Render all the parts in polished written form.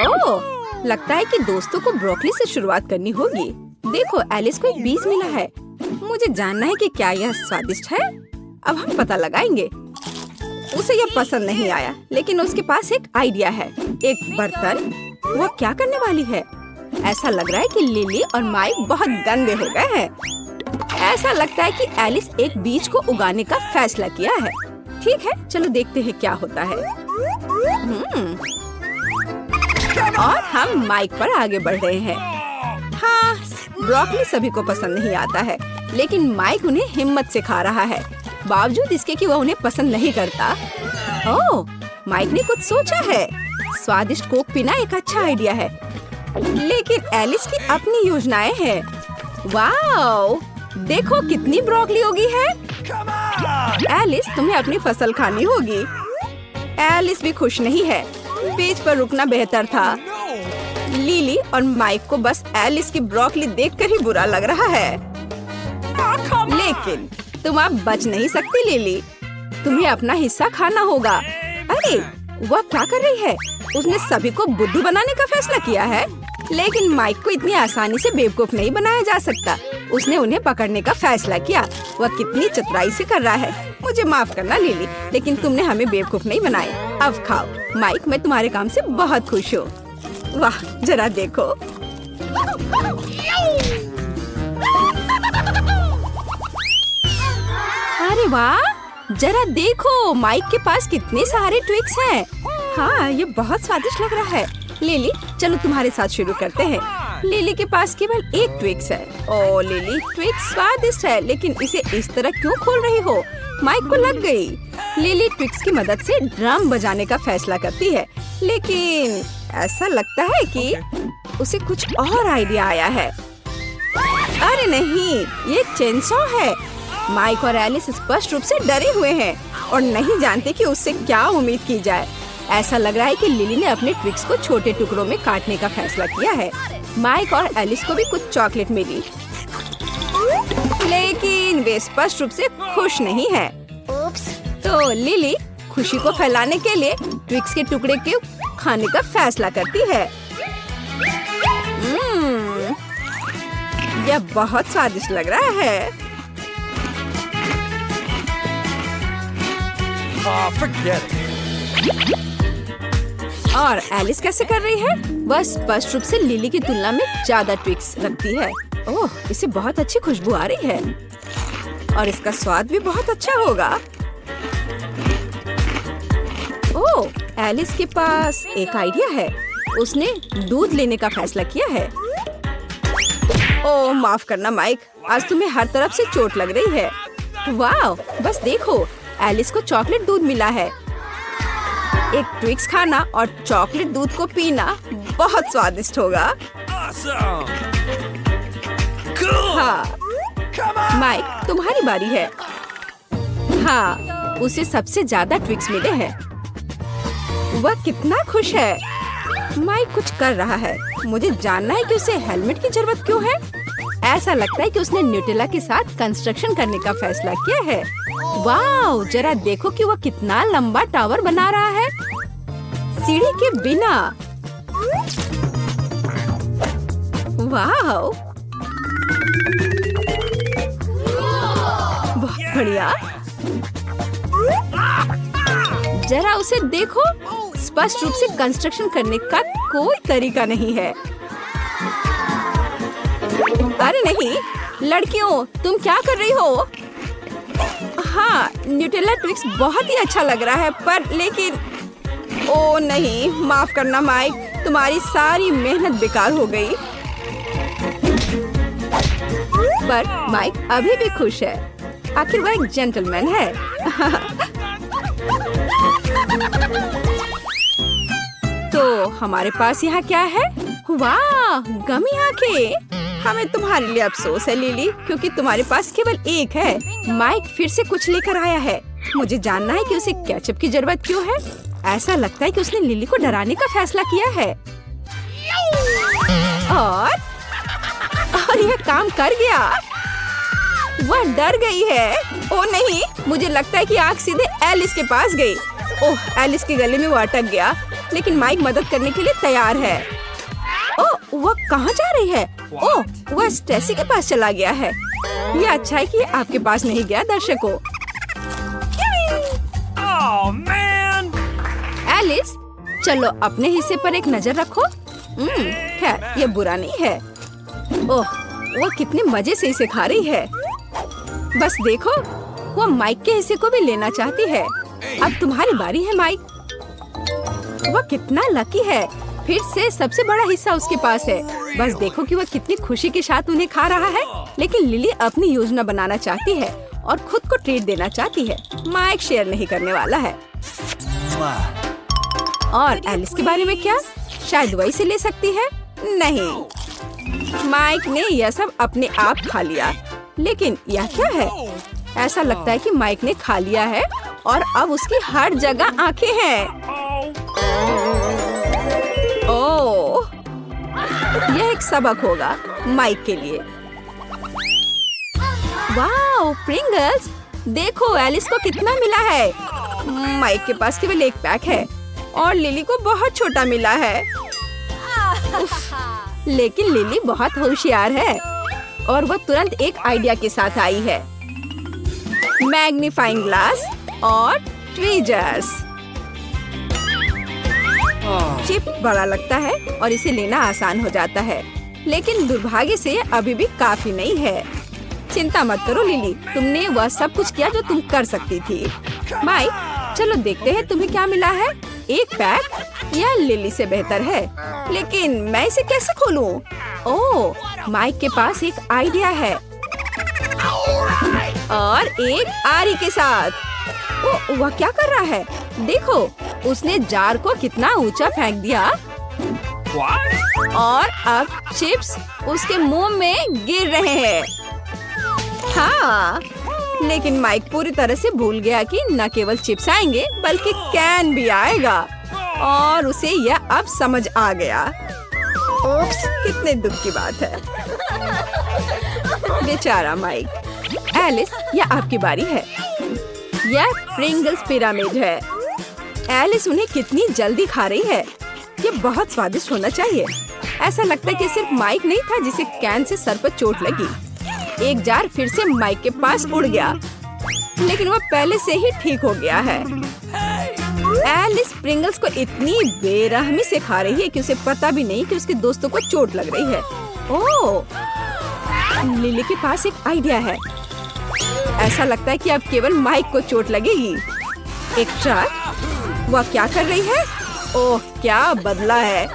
ओह, लगता है कि दोस्तों को ब्रोकली से शुरुआत करनी होगी। देखो, एलिस को एक बीज मिला है। मुझे जानना है कि क्या यह स्वादिष्ट है। अब हम पता लगाएंगे। उसे यह पसंद नहीं आया, लेकिन उसके पास एक आइडिया है। एक बर्तन। वह क्या करने वाली है? ऐसा लग रहा है कि लिली और माइक बहुत गंदे हो गए हैं। ऐसा लगता है कि एलिस एक बीज को उगाने का फैसला किया है। ठीक है, चलो देखते हैं क्या होता है। और हम माइक पर आगे बढ़ रहे हैं। हाँ, ब्रोकली सभी को पसंद नहीं आता है, लेकिन माइक उन्हें हिम्मत से खा रहा है, बावजूद इसके कि वह उन्हें पसंद नहीं करता। ओह, माइक ने कुछ सोचा है। स्वादिष्ट कोक पीना एक अच्छा आइडिया है, लेकिन एलिस की अपनी योजनाएं हैं। वाओ, देखो कितनी ब्रोकली उगी है। एलिस, तुम्हें अपनी फसल खानी होगी। एलिस भी खुश नहीं है। बीच पर रुकना बेहतर था। लिली और माइक को बस एलिस की ब्रोकली देखकर ही बुरा लग रहा है। लेकिन तुम अब बच नहीं सकती लिली, तुम्हें अपना हिस्सा खाना होगा। अरे, वह क्या कर रही है? उसने सभी को बुद्धू बनाने का फैसला किया है, लेकिन माइक को इतनी आसानी से बेवकूफ नहीं बनाया जा सकता। उसने उन्हें पकड़ने का फैसला किया। वह कितनी चतुराई से कर रहा है। मुझे माफ करना लिली, लेकिन तुमने हमें बेवकूफ नहीं बनाया। अब खाओ। माइक, मैं तुम्हारे काम से बहुत खुश हूँ। वाह, जरा देखो। अरे वाह, जरा देखो, माइक के पास कितने सारे ट्विक्स हैं। हाँ, ये बहुत स्वादिष्ट लग रहा है। लिली, चलो तुम्हारे साथ शुरू करते हैं। लिली के पास केवल एक ट्विक्स है। ओह लिली, ट्विक्स स्वादिष्ट है, लेकिन इसे इस तरह क्यों खोल रही हो? माइक को लग गई। लिली ट्विक्स की मदद से ड्रम बजाने का फैसला करती है, लेकिन ऐसा लगता है कि उसे कुछ और आइडिया आया है। अरे नहीं, ये चेनसॉ है। माइक और एलिस स्पष्ट रूप से डरे हुए हैं और नहीं जानते कि उससे क्या उम्मीद की जाए। ऐसा लग रहा है कि लिली ने अपने ट्विक्स को छोटे टुकड़ों में काटने का फैसला किया है। माइक और एलिस को भी कुछ चॉकलेट मिली, लेकिन वे स्पष्ट रूप से खुश नहीं है। तो लिली खुशी को फैलाने के लिए ट्विक्स के टुकड़े के खाने का फैसला करती है। यह बहुत स्वादिष्ट लग रहा है। और एलिस कैसे कर रही है? वह स्पष्ट रूप से लिली की तुलना में ज्यादा ट्विक्स रखती है। ओह, इसे बहुत अच्छी खुशबू आ रही है और इसका स्वाद भी बहुत अच्छा होगा। ओह, एलिस के पास एक आइडिया है। उसने दूध लेने का फैसला किया है। ओह, माफ करना माइक, आज तुम्हें हर तरफ से चोट लग रही है। वाह, बस देखो, एलिस को चॉकलेट दूध मिला है। एक ट्विक्स खाना और चॉकलेट दूध को पीना बहुत स्वादिष्ट होगा। हाँ, माइक, तुम्हारी बारी है। हाँ, उसे सबसे ज्यादा ट्विक्स मिले हैं। वह कितना खुश है। माइक कुछ कर रहा है। मुझे जानना है कि उसे हेलमेट की जरूरत क्यों है। ऐसा लगता है कि उसने न्यूटेला के साथ कंस्ट्रक्शन करने का फैसला किया है। वाह, जरा देखो कि वह कितना लंबा टावर बना रहा है सीढ़ी के बिना। वाह, बहुत बढ़िया। जरा उसे देखो, स्पष्ट रूप से कंस्ट्रक्शन करने का कोई तरीका नहीं है। अरे नहीं, लड़कियों, तुम क्या कर रही हो? हाँ, न्यूटेला ट्विक्स बहुत ही अच्छा लग रहा है, पर लेकिन ओ नहीं, माफ करना माइक, तुम्हारी सारी मेहनत बेकार हो गई। पर माइक अभी भी खुश है। आखिर वह एक जेंटलमैन है। तो हमारे पास यहाँ क्या है? वाह, गमी आंखें। हमें तुम्हारे लिए अफसोस है लिली, क्योंकि तुम्हारे पास केवल एक है। माइक फिर से कुछ लेकर आया है। मुझे जानना है कि उसे केचप की जरूरत क्यों है। ऐसा लगता है कि उसने लिली को डराने का फैसला किया है। और यह काम कर गया। वह डर गई है। ओ नहीं, मुझे लगता है कि आंख सीधे एलिस के पास गई। ओह, एलिस के गले में वो अटक गया। लेकिन माइक मदद करने के लिए तैयार है। ओह, वह कहाँ जा रही है? ओह, वह स्टेसी के पास चला गया है। ये अच्छा है कि आपके पास नहीं गया दर्शकों। एलिस, चलो अपने हिस्से पर एक नजर रखो। खैर, ये बुरा नहीं है। ओह, वो कितने मजे से इसे खा रही है। बस देखो, वो माइक के हिस्से को भी लेना चाहती है। अब तुम्हारी बारी है माइक। वो कितना लकी है, फिर से सबसे बड़ा हिस्सा उसके पास है। बस देखो कि वह कितनी खुशी के साथ उन्हें खा रहा है। लेकिन लिली अपनी योजना बनाना चाहती है और खुद को ट्रीट देना चाहती है। माइक शेयर नहीं करने वाला है। और एलिस के बारे में क्या? शायद वही से ले सकती है। नहीं, माइक ने यह सब अपने आप खा लिया। लेकिन यह क्या है? ऐसा लगता है कि माइक ने खा लिया है और अब उसकी हर जगह आंखें हैं। ओह, यह एक सबक होगा माइक के लिए। Wow, Pringles! देखो एलिस को कितना मिला है। माइक के पास केवल एक पैक है और लिली को बहुत छोटा मिला है। लेकिन लिली बहुत होशियार है और वह तुरंत एक आइडिया के साथ आई है। मैग्नीफाइंग ग्लास और ट्वीजर्स। चिप बड़ा लगता है और इसे लेना आसान हो जाता है, लेकिन दुर्भाग्य से अभी भी काफी नहीं है। चिंता मत करो लिली, तुमने वह सब कुछ किया जो तुम कर सकती थी। माइक, चलो देखते हैं तुम्हें क्या मिला है। एक पैक या लिली से बेहतर है, लेकिन मैं इसे कैसे खोलूं? ओह, माइक के पास एक आइडिया है और एक आरी के साथ। ओह, वह क्या कर रहा है? देखो, उसने जार को कितना ऊंचा फेंक दिया और अब चिप्स उसके मुंह में गिर रहे हैं। हाँ, लेकिन माइक पूरी तरह से भूल गया कि न केवल चिप्स आएंगे बल्कि कैन भी आएगा और उसे यह अब समझ आ गया। ओप्स, कितने दुख की बात है। बेचारा माइक। एलिस, यह आपकी बारी है। यह प्रिंगल्स पिरामिड है। एलिस उन्हें कितनी जल्दी खा रही है। ये बहुत स्वादिष्ट होना चाहिए। ऐसा लगता है कि सिर्फ माइक नहीं था जिसे कैन से सर पर चोट लगी। एक जार फिर से माइक के पास उड़ गया, लेकिन वह पहले से ही ठीक हो गया है। एलिस प्रिंगल्स को इतनी बेरहमी से खा रही है कि उसे पता भी नहीं कि उसके दोस्तों को चोट लग रही है। ओह, लिली के पास एक आइडिया है। ऐसा लगता है कि अब केवल माइक को चोट लगेगी। एक ट्रक, वह क्या कर रही है? ओह, क्या बदला है।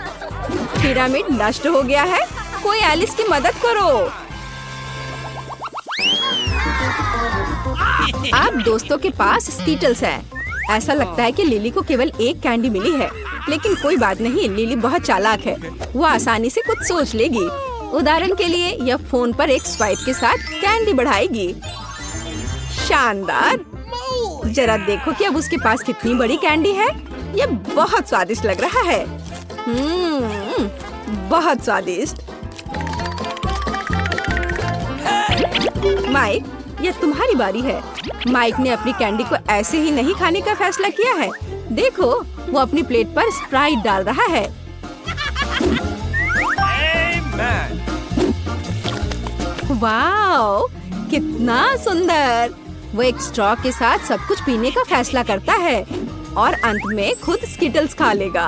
पिरामिड नष्ट हो गया है। कोई एलिस की मदद करो। अब दोस्तों के पास स्कीटल्स है। ऐसा लगता है कि लिली को केवल एक कैंडी मिली है, लेकिन कोई बात नहीं, लिली बहुत चालाक है। वो आसानी से कुछ सोच लेगी। उदाहरण के लिए यह फोन पर एक स्वाइप के साथ कैंडी बढ़ाएगी। शानदार! जरा देखो कि अब उसके पास कितनी बड़ी कैंडी है। ये बहुत स्वादिष्ट लग रहा है। बहुत स्वादिष्ट। माइक, यह तुम्हारी बारी है। माइक ने अपनी कैंडी को ऐसे ही नहीं खाने का फैसला किया है। देखो, वो अपनी प्लेट पर स्प्राइट डाल रहा है। वाओ, कितना सुंदर! वो एक स्ट्रॉ के साथ सब कुछ पीने का फैसला करता है और अंत में खुद स्किटल्स खा लेगा।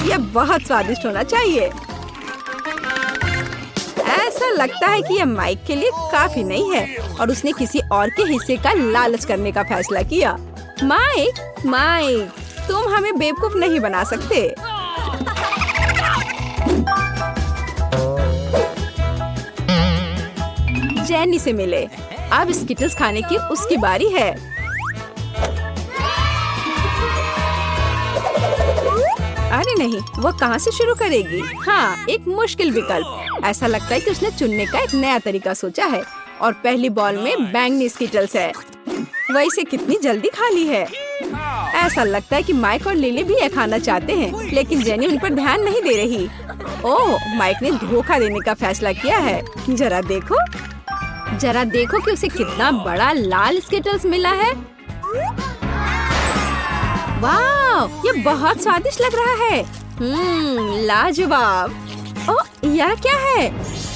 यह बहुत स्वादिष्ट होना चाहिए। ऐसा लगता है कि यह माइक के लिए काफी नहीं है और उसने किसी और के हिस्से का लालच करने का फैसला किया। माइक, तुम हमें बेवकूफ नहीं बना सकते। जेनी से मिले। अब स्किटल्स खाने की उसकी बारी है। अरे नहीं, वो कहाँ से शुरू करेगी? हाँ, एक मुश्किल विकल्प। ऐसा लगता है कि उसने चुनने का एक नया तरीका सोचा है और पहली बॉल में बैंगनी स्किटल्स है। वह इसे कितनी जल्दी खा ली है। ऐसा लगता है कि माइक और लिली भी यह खाना चाहते हैं, लेकिन जेनी उन पर ध्यान नहीं दे रही। ओह, माइक ने धोखा देने का फैसला किया है। जरा देखो कि उसे कितना बड़ा लाल स्किटल्स मिला है। वाह, ये बहुत स्वादिष्ट लग रहा है। लाजवाब। ओह, यह क्या है?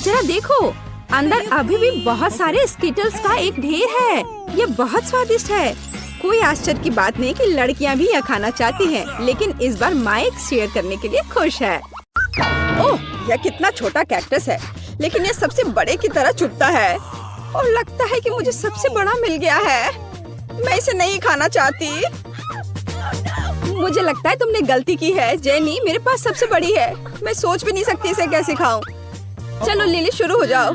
जरा देखो, अंदर अभी भी बहुत सारे स्किटल्स का एक ढेर है। ये बहुत स्वादिष्ट है। कोई आश्चर्य की बात नहीं कि लड़कियां भी यह खाना चाहती हैं, लेकिन इस बार माइक शेयर करने के लिए खुश है। ओह, यह कितना छोटा कैक्टस है, लेकिन यह सबसे बड़े की तरह चुभता है और लगता है कि मुझे सबसे बड़ा मिल गया है। मैं इसे नहीं खाना चाहती। मुझे लगता है तुमने गलती की है जेनी, मेरे पास सबसे बड़ी है। मैं सोच भी नहीं सकती इसे कैसे खाऊं। चलो लिली, शुरू हो जाओ।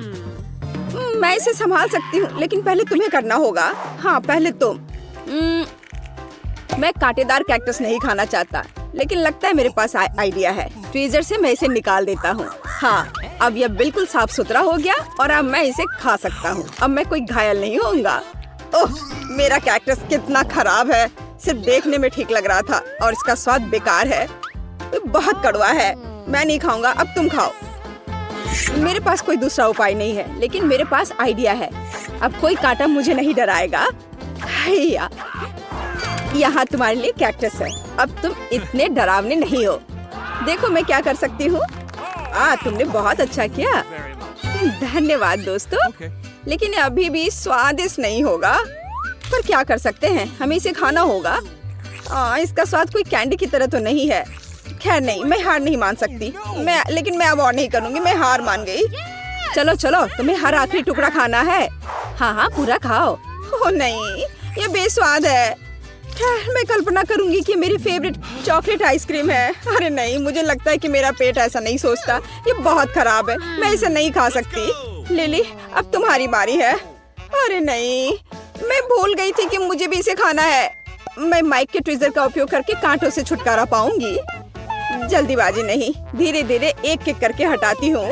मैं इसे संभाल सकती हूँ, लेकिन पहले तुम्हें करना होगा। हाँ, पहले तुम। मैं कांटेदार कैक्टस नहीं खाना चाहता, लेकिन लगता है मेरे पास आइडिया है। फ्रीजर से मैं इसे निकाल देता हूँ। हाँ, अब यह बिल्कुल साफ सुथरा हो गया और अब मैं इसे खा सकता हूँ। अब मैं कोई घायल नहीं होऊंगा। ओह, मेरा कैक्टस कितना खराब है। सिर्फ देखने में ठीक लग रहा था और इसका स्वाद बेकार है। बहुत कड़वा है। मैं नहीं खाऊंगा, अब तुम खाओ। मेरे पास कोई दूसरा उपाय नहीं है, लेकिन मेरे पास आइडिया है। अब कोई कांटा मुझे नहीं डराएगा। यहाँ तुम्हारे लिए कैक्टस है। अब तुम इतने डरावने नहीं हो। देखो मैं क्या कर सकती हूँ। तुमने बहुत अच्छा किया। धन्यवाद दोस्तों। लेकिन अभी भी स्वादिष्ट नहीं होगा, पर क्या कर सकते हैं, हमें इसे खाना होगा। इसका स्वाद कोई कैंडी की तरह तो नहीं है। खैर नहीं, मैं हार नहीं मान सकती। लेकिन मैं अब और नहीं करूँगी। मैं हार मान गई। चलो चलो, तुम्हें हर आखिरी टुकड़ा खाना है। हाँ हाँ, पूरा खाओ। ओह नहीं, ये बेस्वाद है। खैर, मैं कल्पना करूंगी कि मेरी फेवरेट चॉकलेट आइसक्रीम है। अरे नहीं, मुझे लगता है कि मेरा पेट ऐसा नहीं सोचता। ये बहुत खराब है, मैं इसे नहीं खा सकती। लिली, अब तुम्हारी बारी है। अरे नहीं, मैं भूल गई थी कि मुझे भी इसे खाना है। मैं माइक के ट्विज़र का उपयोग करके कांटों से छुटकारा पाऊंगी। जल्दीबाजी नहीं, धीरे धीरे एक एक करके हटाती हूँ।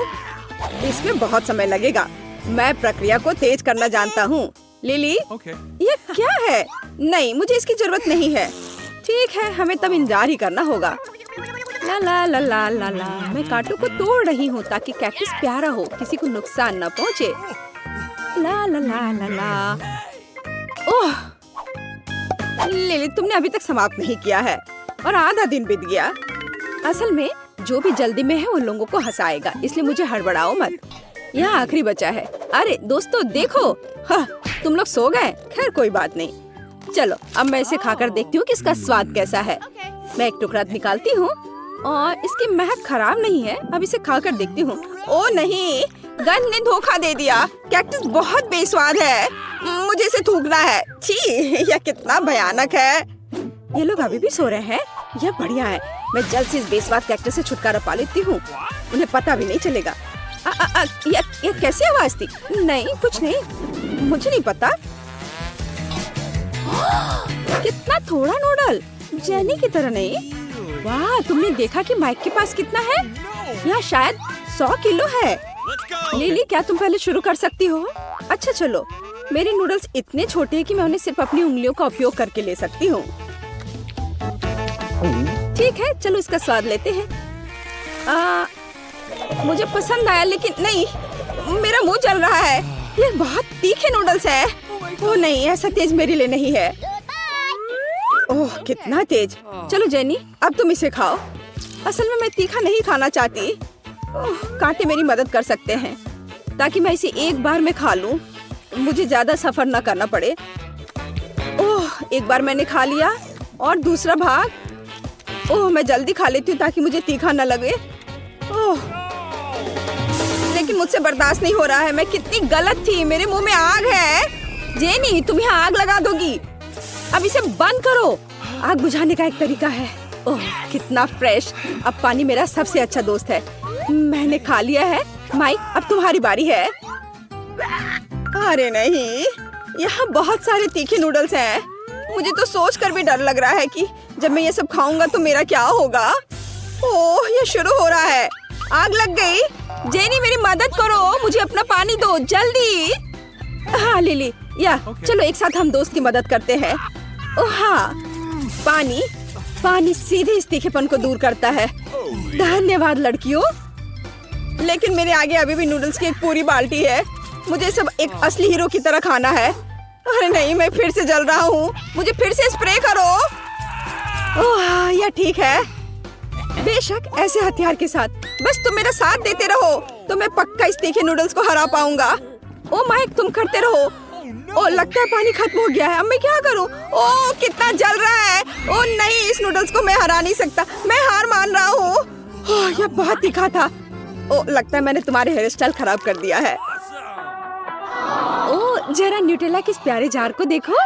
इसमें बहुत समय लगेगा। मैं प्रक्रिया को तेज करना जानता हूँ। लिली, ये क्या है? नहीं, मुझे इसकी जरूरत नहीं है। ठीक है, हमें तब इंतजार ही करना होगा। ला ला ला ला ला ला, मैं कांटों को तोड़ रही हूँ ताकि कैक्टस प्यारा हो, किसी को नुकसान न पहुँचे। ला ला ला ला ला। ओह, लिली, तुमने अभी तक समाप्त नहीं किया है और आधा दिन बीत गया। असल में जो भी जल्दी में है वो लोगों को हंसाएगा, इसलिए मुझे हड़बड़ाओ मत। यह आखिरी बचा है। अरे दोस्तों देखो, हाँ, तुम लोग सो गए। खैर कोई बात नहीं। चलो अब मैं इसे खाकर देखती हूँ कि इसका स्वाद कैसा है। मैं एक टुकड़ा निकालती हूँ और इसकी महक खराब नहीं है। अब इसे खाकर देखती हूँ। ओ नहीं, गन ने धोखा दे दिया। कैक्टस बहुत बेस्वाद है। मुझे इसे थूकना है। छी, यह कितना भयानक है। ये लोग अभी भी सो रहे हैं। यह बढ़िया है। मैं जल्द से इस बेस्वाद कैक्टस से छुटकारा पा लेती हूँ। उन्हें पता भी नहीं चलेगा। ये कैसी आवाज थी? नहीं, कुछ नहीं, मुझे नहीं पता। कितना थोड़ा नूडल, जेनी की तरह नहीं। वाह, तुमने देखा कि माइक के पास कितना है? यहाँ शायद 100 किलो है। लिली, क्या तुम पहले शुरू कर सकती हो? अच्छा चलो, मेरे नूडल्स इतने छोटे हैं कि मैं उन्हें सिर्फ अपनी उंगलियों का उपयोग करके ले सकती हूँ। ठीक है, चलो इसका स्वाद लेते हैं। मुझे पसंद आया, लेकिन नहीं, मेरा मुंह जल रहा है। ये बहुत तीखे नूडल्स है। ओह नहीं, ऐसा तेज मेरे लिए नहीं है। ओह कितना तेज। चलो जेनी, अब तुम इसे खाओ। असल में मैं तीखा नहीं खाना चाहती। कांटे मेरी मदद कर सकते हैं ताकि मैं इसे एक बार में खा लूं। मुझे ज्यादा सफर न करना पड़े। ओह, एक बार मैंने खा लिया और दूसरा भाग। ओह, मैं जल्दी खा लेती हूँ ताकि मुझे तीखा न लगे। ओह, लेकिन मुझसे बर्दाश्त नहीं हो रहा है। मैं कितनी गलत थी। मेरे मुंह में आग है। जेनी, तुम यहाँ आग लगा दोगी। अब इसे बंद करो। आग बुझाने का एक तरीका है। ओह कितना फ्रेश। अब पानी मेरा सबसे अच्छा दोस्त है। मैंने खा लिया है। माइक, अब तुम्हारी बारी है। अरे नहीं, यहाँ बहुत सारे तीखे नूडल्स हैं। मुझे तो सोच कर भी डर लग रहा है कि जब मैं ये सब खाऊंगा तो मेरा क्या होगा। ओह, ये शुरू हो रहा है। आग लग गई। जेनी, मेरी मदद करो। मुझे अपना पानी दो जल्दी। हाँ लिली, चलो एक साथ हम दोस्त की मदद करते हैं। ओह हाँ, पानी सीधे इस तीखेपन को दूर करता है। धन्यवाद लड़कियों। लेकिन मेरे आगे अभी भी नूडल्स की एक पूरी बाल्टी है। मुझे सब एक असली हीरो की तरह खाना है। अरे नहीं, मैं फिर से जल रहा हूँ। मुझे फिर से स्प्रे करो। ओह, यह ठीक है। बेशक ऐसे हथियार के साथ बस तुम मेरा साथ देते रहो तो मैं पक्का इस तीखे नूडल्स को हरा पाऊंगा। ओ माइक, तुम करते रहो। ओ लगता है पानी खत्म हो गया है, अब मैं क्या करूं? ओ कितना जल रहा है। ओ नहीं, इस नूडल्स को मैं हरा नहीं सकता, मैं हार मान रहा हूँ। यह बहुत तीखा था। ओ लगता है मैंने तुम्हारे हेयर स्टाइल खराब कर दिया है। ओ जरा न्यूटेला के इस प्यारे जार को देखो।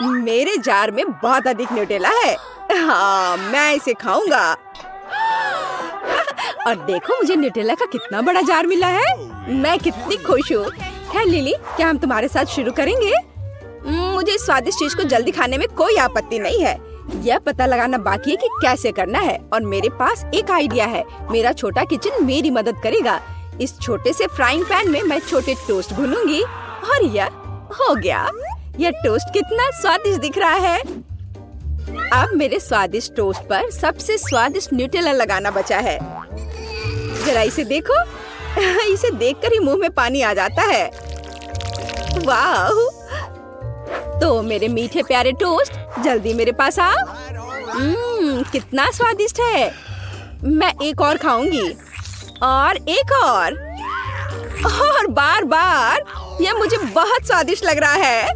मेरे जार में बहुत अधिक न्यूटेला है। हाँ, मैं इसे खाऊंगा। और देखो मुझे न्यूटेला का कितना बड़ा जार मिला है। मैं कितनी खुश हूँ। खैर लिली, क्या हम तुम्हारे साथ शुरू करेंगे? मुझे इस स्वादिष्ट चीज को जल्दी खाने में कोई आपत्ति नहीं है। यह पता लगाना बाकी है कि कैसे करना है और मेरे पास एक आइडिया है। मेरा छोटा किचन मेरी मदद करेगा। इस छोटे से फ्राइंग पैन में मैं छोटे टोस्ट भूनूंगी और यह हो गया। यह टोस्ट कितना स्वादिष्ट दिख रहा है। अब मेरे स्वादिष्ट टोस्ट पर सबसे स्वादिष्ट न्यूटेला लगाना बचा है। जरा इसे देखो। इसे देखकर ही मुंह में पानी आ जाता है। वाह! तो मेरे मीठे प्यारे टोस्ट, जल्दी मेरे पास आओ। कितना स्वादिष्ट है। मैं एक और खाऊंगी और एक और बार बार। यह मुझे बहुत स्वादिष्ट लग रहा है।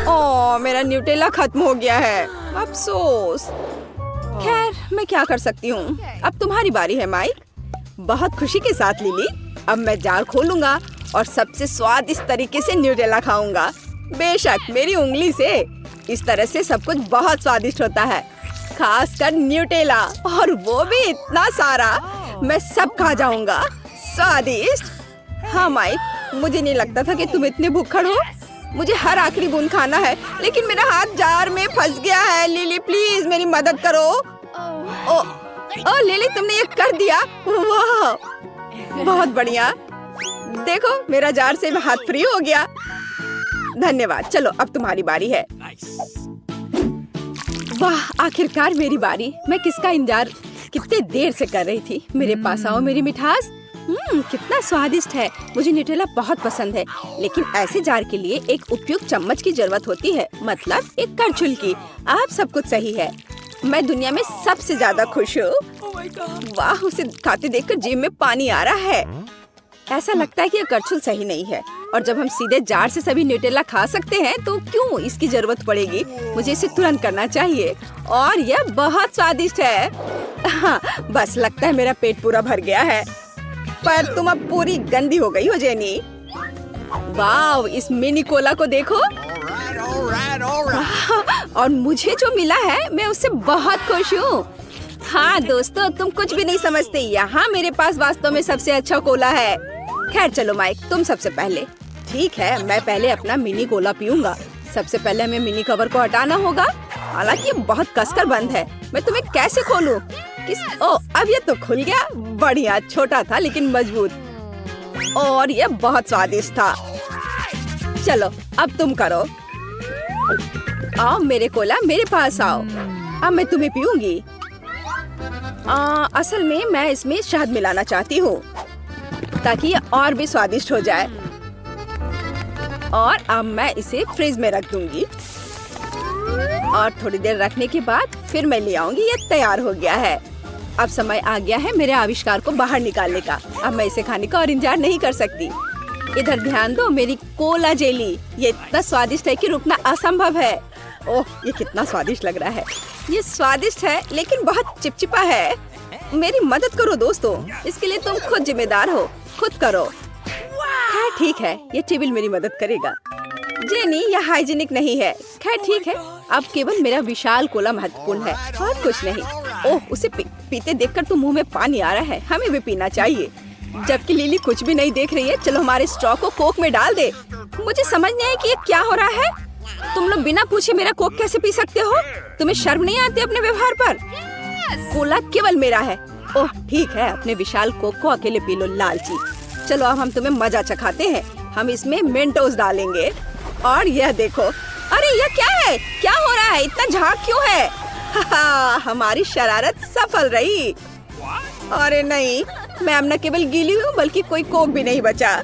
ओह, मेरा न्यूटेला खत्म हो गया है, अफसोस। खैर मैं क्या कर सकती हूँ। अब तुम्हारी बारी है माइक। बहुत खुशी के साथ लिली, अब मैं जार खोलूंगा और सबसे स्वादिष्ट तरीके से न्यूटेला खाऊंगा। बेशक मेरी उंगली से। इस तरह से सब कुछ बहुत स्वादिष्ट होता है, खासकर न्यूटेला, और वो भी इतना सारा। मैं सब खा जाऊंगा। स्वादिष्ट। हाँ माइक, मुझे नहीं लगता था कि तुम इतने भूखड़ हो। मुझे हर आखिरी बूंद खाना है, लेकिन मेरा हाथ जार में फंस गया है। लिली प्लीज मेरी मदद करो। ओ लिली, तुमने ये कर दिया। वाह, बहुत बढ़िया। देखो मेरा जार से हाथ फ्री हो गया। धन्यवाद। चलो अब तुम्हारी बारी है। वाह, आखिरकार मेरी बारी। मैं किसका इंतजार कितने देर से कर रही थी। मेरे पास आओ मेरी मिठास। कितना स्वादिष्ट है। मुझे न्यूटेला बहुत पसंद है, लेकिन ऐसे जार के लिए एक उपयुक्त चम्मच की जरूरत होती है, मतलब एक करछुल की। आप सब कुछ सही है। मैं दुनिया में सबसे ज्यादा खुश हूँ। वाह, उसे खाते देखकर जीभ में पानी आ रहा है। ऐसा लगता है कि यह करछुल सही नहीं है, और जब हम सीधे जार से सभी न्यूटेला खा सकते हैं तो क्यों इसकी जरूरत पड़ेगी। मुझे इसे तुरंत करना चाहिए, और यह बहुत स्वादिष्ट है। हाँ, बस लगता है मेरा पेट पूरा भर गया है। पर तुम अब पूरी गंदी हो गई हो जेनी। वाह, इस मिनी कोला को देखो। और मुझे जो मिला है मैं उससे बहुत खुश हूँ। हाँ दोस्तों, तुम कुछ भी नहीं समझते। यहाँ मेरे पास वास्तव में सबसे अच्छा कोला है। खैर चलो माइक, तुम सबसे पहले। ठीक है, मैं पहले अपना मिनी कोला पीऊंगा। सबसे पहले हमें मिनी कवर को हटाना होगा। हालांकि ये बहुत कसकर बंद है। मैं तुम्हें कैसे खोलूं? अब ये तो खुल गया। बढ़िया, छोटा था लेकिन मजबूत, और ये बहुत स्वादिष्ट था। चलो अब तुम करो। आओ मेरे कोला, मेरे पास आओ। अब मैं तुम्हें पीऊंगी। असल में मैं इसमें शहद मिलाना चाहती हूँ ताकि ये और भी स्वादिष्ट हो जाए। और अब मैं इसे फ्रिज में रख दूंगी, और थोड़ी देर रखने के बाद फिर मैं ले आऊंगी। ये तैयार हो गया है। अब समय आ गया है मेरे आविष्कार को बाहर निकालने का। अब मैं इसे खाने का और इंतजार नहीं कर सकती। इधर ध्यान दो, मेरी कोला जेली। ये इतना स्वादिष्ट है कि रुकना असंभव है। ओह, ये कितना स्वादिष्ट लग रहा है। ये स्वादिष्ट है लेकिन बहुत चिपचिपा है। मेरी मदद करो दोस्तों, इसके लिए तुम खुद जिम्मेदार हो। खुद करो। खैर ठीक है, ये टेबल मेरी मदद करेगा। जेनी, यह हाइजीनिक नहीं है। खैर ठीक है, अब केवल मेरा विशाल कोला महत्वपूर्ण है और कुछ नहीं। ओह, उसे पीते देखकर तो मुंह में पानी आ रहा है। हमें भी पीना चाहिए, जबकि लिली कुछ भी नहीं देख रही है। चलो हमारे स्ट्रॉ को कोक में डाल दे। मुझे समझ नहीं है कि ये क्या हो रहा है। तुम लोग बिना पूछे मेरा कोक कैसे पी सकते हो? तुम्हें शर्म नहीं आती अपने व्यवहार पर? कोला केवल मेरा है। ओह ठीक है, अपने विशाल कोक को अकेले पी लो लालची। चलो अब हम तुम्हें मजा चखाते हैं। हम इसमें मेंटोस डालेंगे, और यह देखो। अरे यह क्या है? क्या हो रहा है? इतना झाग क्यों है? हमारी शरारत सफल रही। अरे नहीं, मैं अब न केवल गीली हूँ बल्कि कोई कोक भी नहीं बचा।